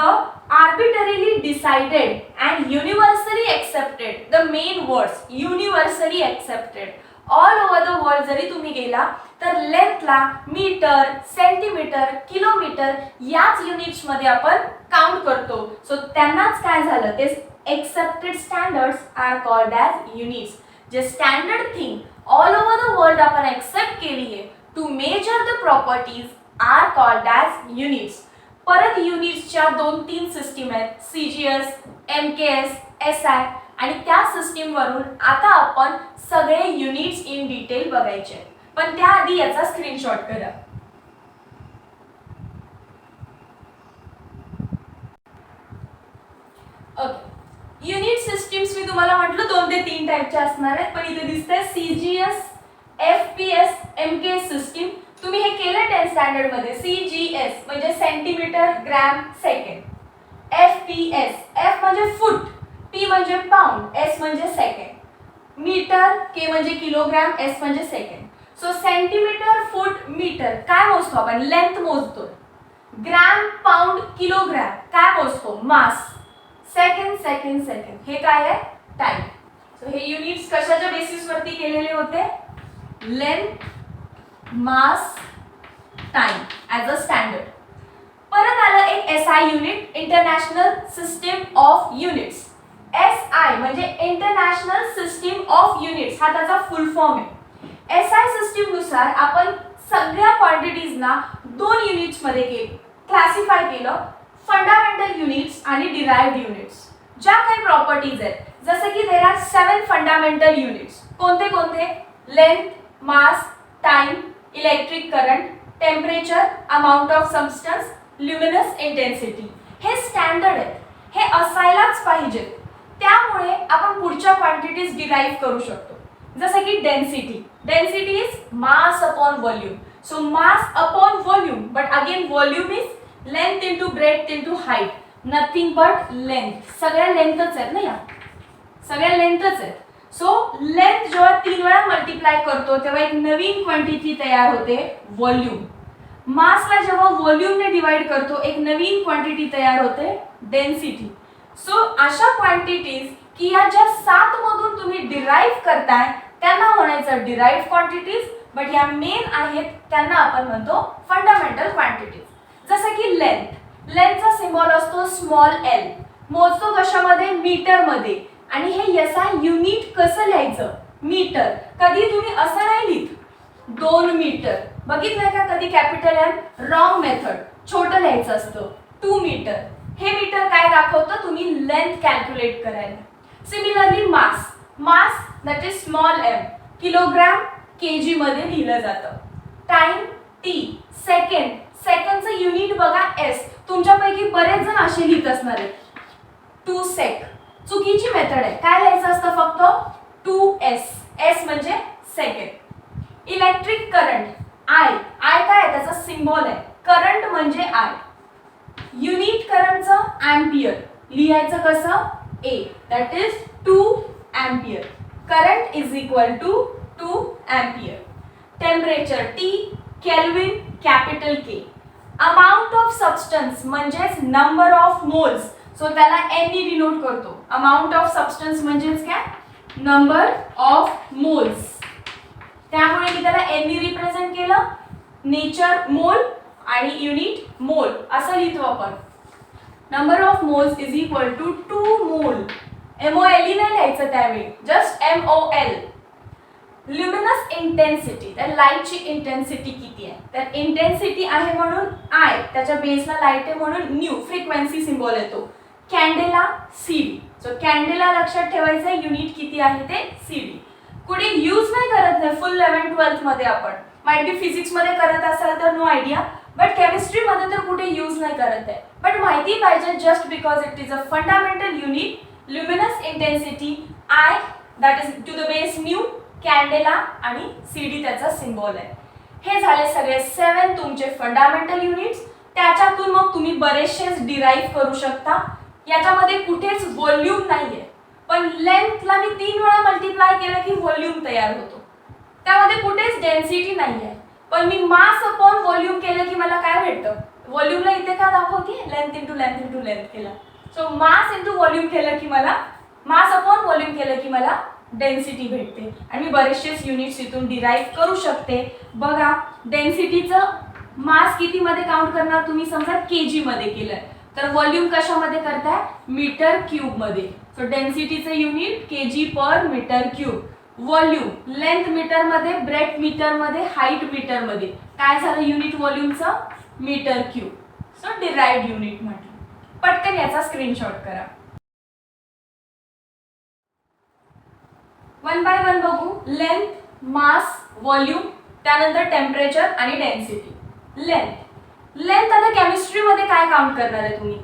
arbitrarily decided and universally accepted the main words universally accepted all over the world जरी तुम्ही गेला तर लेंथला मीटर, सेंटीमीटर, किलोमीटर याच युनिट्स मध्ये आपण काउंट करतो. सो त्यांनाच काय झालं, ते accepted standards are called as units. जे standard thing all over the world आपण एक्सेप्ट केली आहे to measure the properties are called as units. परत युनिट्सच्या 2-3 सिस्टीम आहेत, CGS, MKS, SI, आणि त्या सिस्टीम वरून आता आपण सगळे युनिट्स इन डिटेल बघायचे. पण त्याआधी याचा स्क्रीनशॉट करा. ओके, युनिट सिस्टीम्स मी तुम्हाला म्हटलं 2 ते 3 टाइपचे असणार आहेत, पण इथे दिसतंय CGS, FPS, MKS सिस्टीम. तुम्ही हे केलं 10th स्टँडर्ड मध्ये. CGS म्हणजे centimetre, gram, second. FPS, F म्हणजे फूट, P म्हणजे पाउंड, S म्हणजे सेकंड. मीटर, K म्हणजे किलोग्रॅम, S म्हणजे सेकंड. सो सेंटीमीटर, फूट, मीटर काय मोजतो आपण, लेंथ मोजतो. ग्रॅम, पाउंड, किलोग्रॅम काय मोजतो, मास. सेकंड सेकंड सेकंड हे काय आहे, टाइम. सो हे युनिट्स कशाच्या बेसिस वरती केलेले होते, length, mass, time as a standard. परत आलं एक SI unit, international system of units. SI म्हणजे इंटरनॅशनल सिस्टीम ऑफ युनिट्स, हा त्याचा फुल फॉर्म आहे. SI सिस्टीम नुसार आपण सगळ्या क्वांटिटीजना 2 युनिट्स मध्ये क्लासिफाय केलं, फंडामेंटल युनिट्स आणि डिराइव्ड युनिट्स. ज्या काही प्रॉपर्टीज आहेत, जसं की देयर आर 7 फंडामेंटल युनिट्स. कोणते कोणते, length, mass, time, electric current, temperature, amount of substance, luminous intensity. हे स्टँडर्ड आहेत, हे असायलाच पाहिजेत. त्यामुळे आपण पुढच्या क्वांटिटीज डिराइव्ह करू शकतो. जसं की density, density is mass upon volume. So mass upon volume, but again volume is length into breadth into height, nothing but length. सगळ्या लेंथच आहेत ना, या सगळ्या लेंथच आहेत. सो लेंथ जेव्हा 3 वेळा मल्टिप्लाय करतो तेव्हा एक नवीन क्वांटिटी तयार होते, व्हॉल्यूम. मासला जेव्हा व्हॉल्यूमने डिवाइड करतो एक नवीन क्वांटिटी तयार होते, डेन्सिटी. सो अशा क्वांटिटीज की या ज्या 7 मधून तुम्ही डिराइव्ह करताय त्यांना म्हणायचं डिराइव्ह क्वांटिटीज, बट या मेन आहेत त्यांना आपण म्हणतो फंडामेंटल क्वांटिटीज. जसं की लेंथ, लेंथचा सिम्बॉल असतो स्मॉल l. मोजतो कशामध्ये, मीटर मध्ये. आणि हे SI युनिट कसं लिहायचं, मीटर. कधी तुम्ही असं नाही लिहित 2 मीटर, बघितलंय का कधी कॅपिटल M, रॉंग मेथड, छोटं लिहायचं असतं 2 मीटर. हे मीटर काय दाखवतं, तुम्ही लेंथ कॅल्क्युलेट करायला. Similarly mass, mass that is small m, kilogram, kg मध्ये लिहिलं जातं. टाइम T, सेकंड, सेकंडचं युनिट बघा S. तुमच्यापैकी बरेच जण असे लिहित असणार आहेत 2 सेक. चुकीची मेथड आहे, काय लिहायचं असतं फक्त 2s, S म्हणजे second. Electric current I, I काय आहे त्याचा सिम्बॉल आहे, करंट म्हणजे I. युनिट करंटचं एम्पियर, लिहायचं कसं, A, that is 2 ampere. Current is equal to 2 ampere. Temperature T, kelvin, capital K. Amount of substance म्हणजेच नंबर ऑफ मोल्स, सो त्याला n नी डिनोट करतो. अमाउंट ऑफ सबस्टन्स म्हणजेच काय, नंबर ऑफ मोल्स. त्यामुळे मी त्याला n नी रिप्रेझेंट केलं. नेचर मोल आणि युनिट मोल असं लिहितो आपण. Number of moles is equal to 2 mole. MOL नाही लिहायचं त्यावेळी, जस्ट MOL. ल्युमिनस इंटेन्सिटी, तर लाईटची इंटेन्सिटी किती आहे, तर इंटेन्सिटी आहे म्हणून I, त्याच्या बेसला लाईट आहे म्हणून न्यू, फ्रिक्वेन्सी सिम्बॉल येतो. कॅन्डेला CD. सो कॅन्डेला लक्षात ठेवायचं, युनिट किती आहे ते CD. कुठे यूज नाही करत नाही, फुल 11th-12th मध्ये आपण माइट बी फिजिक्स मध्ये करत असाल तर नो आयडिया, बट केमिस्ट्री मध्ये तर कुठे यूज नाही करत आहे. बट माहिती पाहिजे, just because it is a fundamental unit. Luminous intensity I, that is to the base new, candela आणि CD त्याचा सिम्बॉल आहे. हे झाले सगळे 7 तुमचे फंडामेंटल युनिट्स. त्याच्यातून मग तुम्ही बरेचसेच डिराइव्ह करू शकता. याच्यामध्ये कुठेच व्हॉल्यूम नाहीये, पण लेंथला मी 3 वेळा मल्टिप्लाय केलं की व्हॉल्यूम तयार होतो. त्यामध्ये कुठेच डेन्सिटी नाहीये, पण मी मास अपॉन व्हॉल्यूम केलं की मला काय भेटतं, व्हॉल्यूमला इथे का दाखवते, length into length into length केलं. सो मास इंटू व्हॉल्यूम केलं की मला, मास अपॉन व्हॉल्यूम केलं की मला डेन्सिटी भेटते आणि मी बरेचसेच युनिट्स इथून डिराईव्ह करू शकते. बघा डेन्सिटीचं मास किती मध्ये काउंट करणार तुम्ही, समजा केजी मध्ये केलंय तर व्हॉल्यूम कशामध्ये करताय, मीटर क्यूब मध्ये. सो डेन्सिटीचं unit KG per metre cube. Volume length metre मध्ये, ब्रेथ मीटर मध्ये, हाईट मीटर मध्ये. काय झालं युनिट व्हॉल्यूमचं, metre cube. So derived unit म्हटलं. पटकन याचा स्क्रीनशॉट करा. वन बाय वन बघू. लेंथ, मास, व्हॉल्यूम, त्यानंतर टेम्परेचर आणि डेन्सिटी. लेंथ आता केमिस्ट्री मध्ये काय काउंट करणार आहे तुम्ही,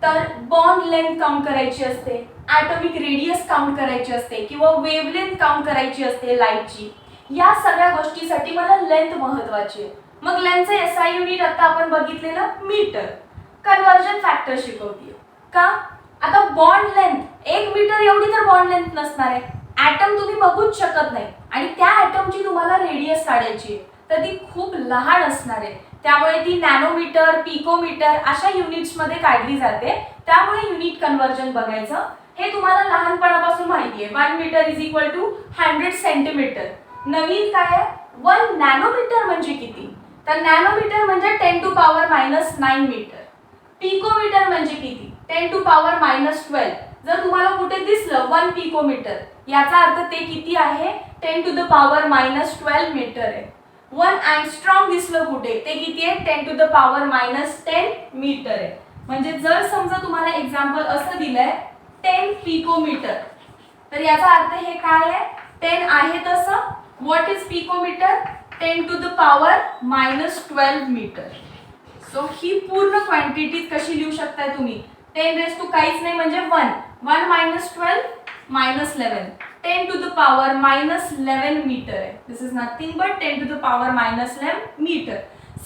तर बॉन्ड लेंथ काउंट करायची असते, ॲटॉमिक रेडियस काउंट करायची असते किंवा वेवलेंथ काउंट करायची असते लाईटची. या सगळ्या गोष्टीसाठी मला लेंथ महत्त्वाची आहे. मग लेंथचं एसआय युनिट आता आपण बघितलेलं मीटर. कन्वर्जन फॅक्टर शिकवतीये का, आता बॉन्ड लेंथ 1 मीटर एवढी तर बॉन्ड लेंथ नसणार आहे. ॲटम तुम्ही बघूच शकत नाही आणि त्या ॲटमची तुम्हाला रेडियस काढायची आहे तर ती खूप लहान असणार आहे. त्यामुळे ती नॅनोमीटर, पिकोमीटर अशा युनिट्स मध्ये काढली जाते. त्यामुळे युनिट कन्वर्जन बघायचं. हे तुम्हाला लहानपणापासून माहिती आहे. 1 metre is equal to 100 centimetre. नवीन काय आहे, 1 नॅनोमीटर म्हणजे किती, तर नॅनोमीटर म्हणजे 10 टू पॉवर -9 मीटर. पिकोमीटर म्हणजे किती, 10 टू पॉवर -12. जर तुम्हाला कुठे दिसलं 1 पिकोमीटर याचा अर्थ ते किती आहे, 10 टू द पॉवर -12 मीटर आहे. 1 अँगस्ट्रॉम दिसलं कुठे, ते किती आहे, 10 टू द पॉवर -10 मीटर आहे. म्हणजे जर समजा तुम्हाला एक्झाम्पल असं दिलंय 10 पिकोमीटर तर याचा अर्थ हे काय आहे, 10 आहे तसं. What is picometre, 10 to the power -12 metre. So ही पूर्ण क्वांटिटी कशी लिहू शकताय तुम्ही, 10 रेज टू काहीच नाही म्हणजे 1 -12 -11, 10 टू द पॉवर -11 मीटर आहे. This is nothing but 10 to the power -11 metre.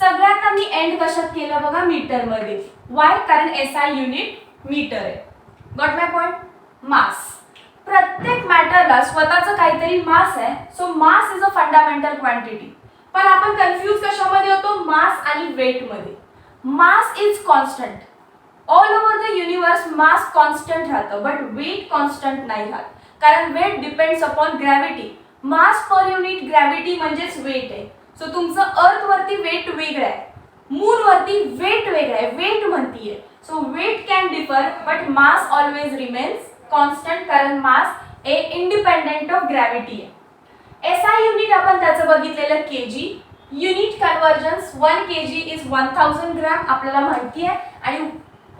सगळ्यात मी एंड कशात केलं बघा, मीटर मध्ये. वाय, कारण एसआय युनिट मीटर आहे. गॉट माय पॉइंट. मास, प्रत्येक मॅटरला स्वतःचं काहीतरी मास आहे. So mass is a fundamental quantity. पण आपण कन्फ्यूज कशामध्ये होतो, मास आणि वेट मध्ये. Mass is constant. All over the universe mass constant राहतं बट वेट कॉन्स्टंट नाही राहत, कारण वेट डिपेंड्स अपॉन ग्रॅव्हिटी. मास पर युनिट ग्रॅव्हिटी म्हणजेच वेट आहे. सो तुमचं अर्थ वरती वेट वेगळं आहे, मून वरती वेट वेगळं आहे, वेट म्हणतीये. So weight can differ but mass always remains constant, कारण मास हे इंडिपेंडेंट ऑफ ग्रॅव्हिटी आहे. एसआय युनिट आपण त्याचं बघितलेलं KG. Unit conversions 1 KG is 1000 gram आपल्याला माहिती आहे. आणि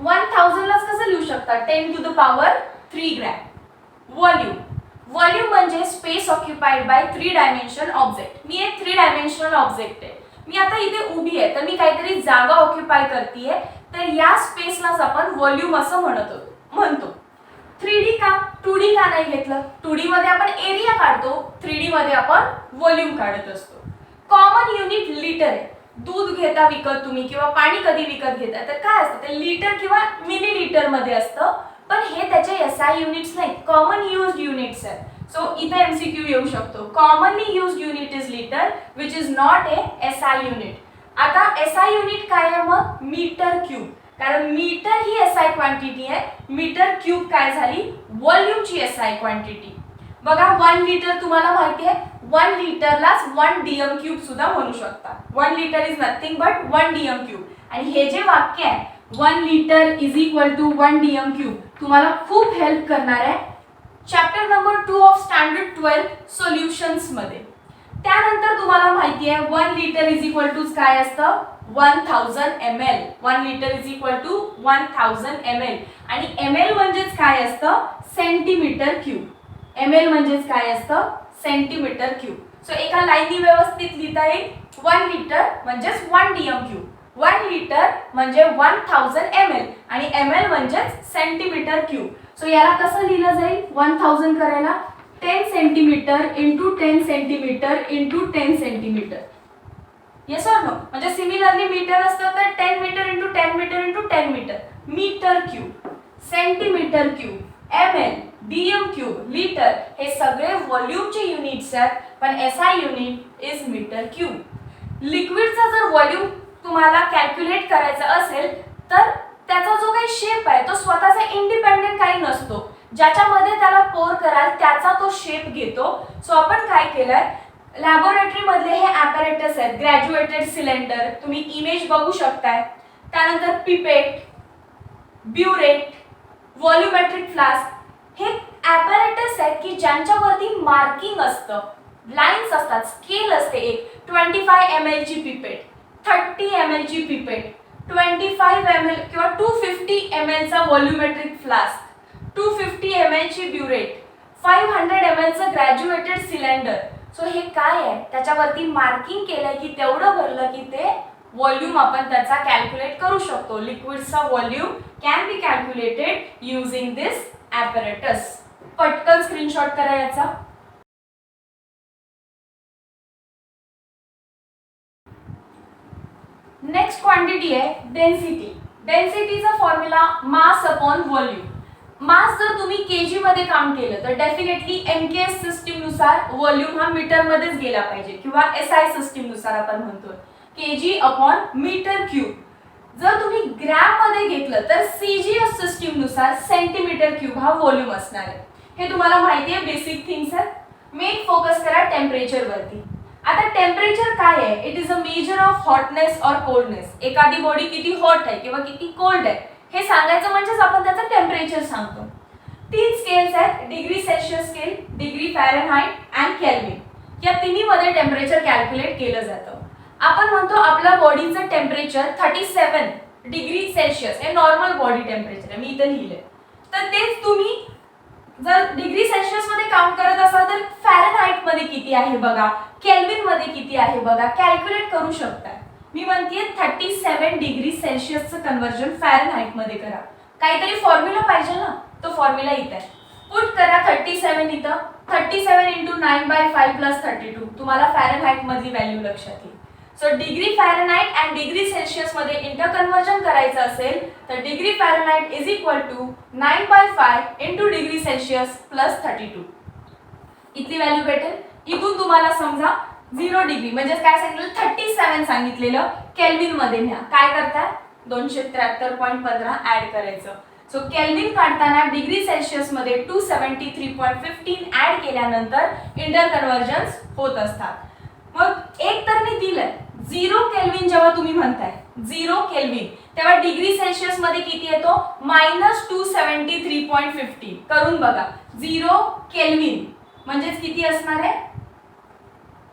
1000 लाच कसं लिहू शकता, 10 to the power 3 gram. Volume, volume म्हणजे space occupied by 3 dimensional object. मी एक 3 डायमेन्शनल ऑब्जेक्ट आहे, मी आता इथे उभी आहे तर मी काहीतरी जागा ऑक्युपाय करतेय, तर या स्पेसलाच आपण व्हॉल्यूम असं म्हणतो. 3D का, 2D का नाही घेतलं, 2D मध्ये आपण एरिया काढतो, 3D मध्ये आपण व्हॉल्यूम काढत असतो. कॉमन युनिट लिटर आहे. दूध घेता विकत तुम्ही किंवा पाणी कधी विकत घेता तर काय असतं, ते लिटर किंवा मिलीलीटर मध्ये असतं. पण हे त्याचे एसआय युनिट्स नाहीत, कॉमन यूज्ड युनिट्स आहेत. सो इथे एमसीक्यू येऊ शकतो. Commonly used unit is litre which is not a SI unit. आता एसआय युनिट काय आहे मग, मीटर क्यूब, कारण मीटर ही एसआय क्वांटिटी आहे. मीटर क्यूब काय झाली, व्हॉल्यूमची एसआय क्वांटिटी. बघा 1 लिटर तुम्हाला माहिती आहे, 1 लिटरलाच 1 डीएम क्यूब सुद्धा म्हणू शकता. 1 litre is nothing but 1 DM cube. आणि हे जे वाक्य आहे 1 litre is equal to 1 DM cube तुम्हाला खूप हेल्प करणार आहे chapter number 2 of standard 12 solutions मध्ये. त्यानंतर तुम्हाला माहिती आहे 1 लिटर इज इक्वल टू काय असतं, 1000 ml. 1 litre is equal to 1000 ml. आणि ml म्हणजेच काय असतं, सेंटीमीटर क्यूब. ml म्हणजेच काय असतं, सेंटीमीटर क्यूब. सो एका लाईनी व्यवस्थित लिहिता येईल. 1 लिटर म्हणजेच 1 डीएम क्यूब, 1 लिटर म्हणजे 1000 ml आणि ml म्हणजेच सेंटीमीटर क्यूब. सो याला कसं लिहिलं जाईल, 1000 करायला 10 centimetre into 10 centimetre into 10 centimetre. Yes or no, म्हणजे सिमिलरली मीटर असतं तर 10 metre into 10 metre into 10 metre. Metre cube, centimetre cube, ml, DM cube, litre हे सगळे व्हॉल्यूमचे युनिट्स आहेत. पण SI unit is metre cube. लिक्विडचा जर व्हॉल्यूम तुम्हाला कॅल्क्युलेट करायचा असेल तर त्याचा जो काही शेप आहे तो स्वतःचा इंडिपेंडेंट काही नसतो. ज्याच्यामध्ये त्याला पोर कराल त्याचा तो शेप घेतो. सो आपण काय केलंय, लॅबोरेटरी मधले हे ॲपॅरेटस आहेत, ग्रॅज्युएटेड सिलेंडर तुम्ही इमेज बघू शकताय, त्यानंतर पिपेट, ब्युरेट, व्हॉल्युमेट्रिक फ्लास्क, हे ॲपॅरेटस आहेत की ज्यांच्यावरती मार्किंग असतं, लाईन्स असतात, स्केल असते. एक 25 ml ची पिपेट, 30 ml ची पिपेट, 25 ml किंवा 250 ml चा व्हॉल्युमेट्रिक फ्लास्क, 250 ml ची ब्युरेट, 500 ml चं ग्रॅज्युएटेड सिलेंडर. सो हे काय आहे, त्याच्यावरती मार्किंग केलंय की तेवढं भरलं की ते व्हॉल्यूम आपण त्याचा कॅल्क्युलेट करू शकतो. लिक्विडचा volume can be calculated using this apparatus. पटकन स्क्रीनशॉट करा याचा. नेक्स्ट क्वांटिटी आहे डेन्सिटी. डेन्सिटीचा formula mass upon volume. Mass जर तुम्ही केजी मध्ये काउंट केलं तर डेफिनेटली एमकेएस सिस्टीम नुसार व्हॉल्यूम हा मीटर मध्येच गेला पाहिजे किंवा एसआय सिस्टीम नुसार आपण म्हणतो केजी अपॉन मीटर क्यूब. जर तुम्ही ग्रॅम मध्ये घेतलं तर सीजीएस सिस्टीम नुसार सेंटीमीटर क्यूब हा व्हॉल्यूम असणार आहे. हे तुम्हाला माहिती आहे, बेसिक थिंग्स आहेत. मेन फोकस करा टेम्परेचर वरती. आता टेम्परेचर काय आहे, it is a measure of hotness और कोल्डनेस. एखादी बॉडी किती हॉट आहे किंवा किती कोल्ड आहे हे सांगायचं म्हणजेच आपण त्याचं टेम्परेचर सांगतो. 3 स्केल्स आहेत, degree Celsius scale, degree Fahrenheit and kelvin. या तिन्ही मध्ये टेम्परेचर कॅल्क्युलेट केलं जातं. आपण म्हणतो आपल्या बॉडीचं टेम्परेचर 37 डिग्री सेल्सिअस हे नॉर्मल बॉडी टेम्परेचर आहे, मी इथं लिहिलंय. तर तेच तुम्ही जर डिग्री सेल्सिअस मध्ये काउंट करत असाल तर फॅरनहाइट मध्ये किती आहे बघा, केल्विन मध्ये किती आहे बघा, कॅल्क्युलेट करू शकता. मी म्हणतेय 37 डिग्री सेल्सिअसचं कन्वर्जन फॅरनहाइट मध्ये करा. काहीतरी फॉर्म्युला पाहिजे ना, तो फॉर्म्युला इथे आहे. पुट करा 37 इथं, 37 × 9/5 + 32. तुम्हाला फॅरनहाइट मधली व्हॅल्यू लक्षात येईल. So degree Fahrenheit and degree Celsius मध्ये इंटर कन्वर्जन करायचं असेल तर degree Fahrenheit is equal to 9/5 × degree Celsius + 32. इथली व्हॅल्यू भेटेल. इथून तुम्हाला समजा 0 डिग्री म्हणजे काय सांगितलं, 37 सांगितलेलं केल्विन मध्ये न्या. काय करताय, 273.15 ऍड करायचं. सो केल्विन काढताना डिग्री सेल्सिअस मध्ये 273.15 ऍड केल्यानंतर इंटर कन्वर्जन्स होत असतात. मग एक तर मी दिलंय 0 केल्विन. जेव्हा तुम्ही म्हणताय 0 केल्विन तेव्हा डिग्री सेल्सिअस मध्ये किती येतो, -273.15. करून बघा, 0 केल्विन म्हणजेच किती असणार आहे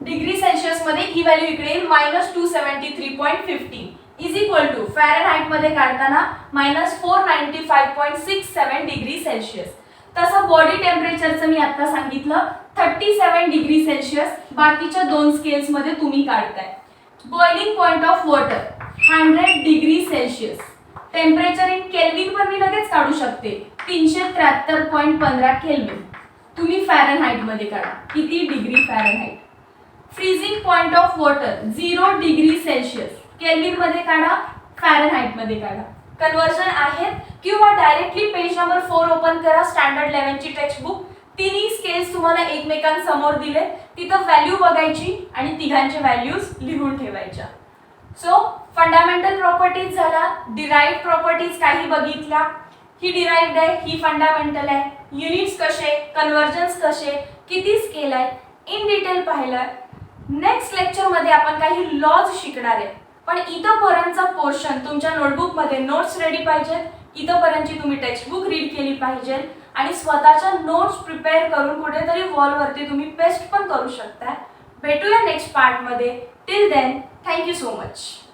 डिग्री सेल्सिअस मध्ये, ही व्हॅल्यू इकडे येईल -273.15 इज इक्वल टू फॅरनहाइट मध्ये काढताना -495.67 डिग्री सेल्सिअस. तसं बॉडी टेम्परेचरचं मी आता सांगितलं 37 डिग्री सेल्सिअस. बाकीच्या 2 स्केल्स मध्ये तुम्ही काढताय. Boiling point of water 100 degree Celsius. Temperature in Kelvin पण मी लगेच काढू शकते, 373.15 केल्विन. तुम्ही फॅरनहाइट मध्ये काढा, किती degree Fahrenheit. Freezing point of water 0 degree Celsius. Kelvin मध्ये काढा, फॅरनहाइट मध्ये काढा. कन्वर्जन आहेत किंवा डायरेक्टली पेज नंबर 4 ओपन करा, स्टँडर्ड 11 ची टेक्स्ट बुक. तिन्ही स्केल्स तुम्हाला एकमेकांसमोर दिले, तिथं व्हॅल्यू बघायची आणि तिघांचे व्हॅल्यूज लिहून ठेवायच्या. सो फंडामेंटल प्रॉपर्टीज झाला, डिराइव्ड प्रॉपर्टीज काही बघितल्या. ही डिराइव्ड आहे, ही फंडामेंटल आहे. युनिट्स कसे, कन्वर्जन्स कसे, किती स्केल आहे, इन डिटेल पाहिलं. नेक्स्ट लेक्चर मध्ये आपण काही लॉज शिकणार आहे. पण इथंपर्यंतचा पोर्शन तुमच्या नोटबुक मध्ये नोट्स रेडी पाहिजेत. इथंपर्यंतची तुम्ही टेक्स्ट बुक रीड केली पाहिजे आणि स्वतःच्या नोट्स प्रिपेअर करून कुठेतरी वॉलवरती तुम्ही पेस्ट पण करू शकता. भेटूया नेक्स्ट पार्ट मध्ये. Till then, thank you so much.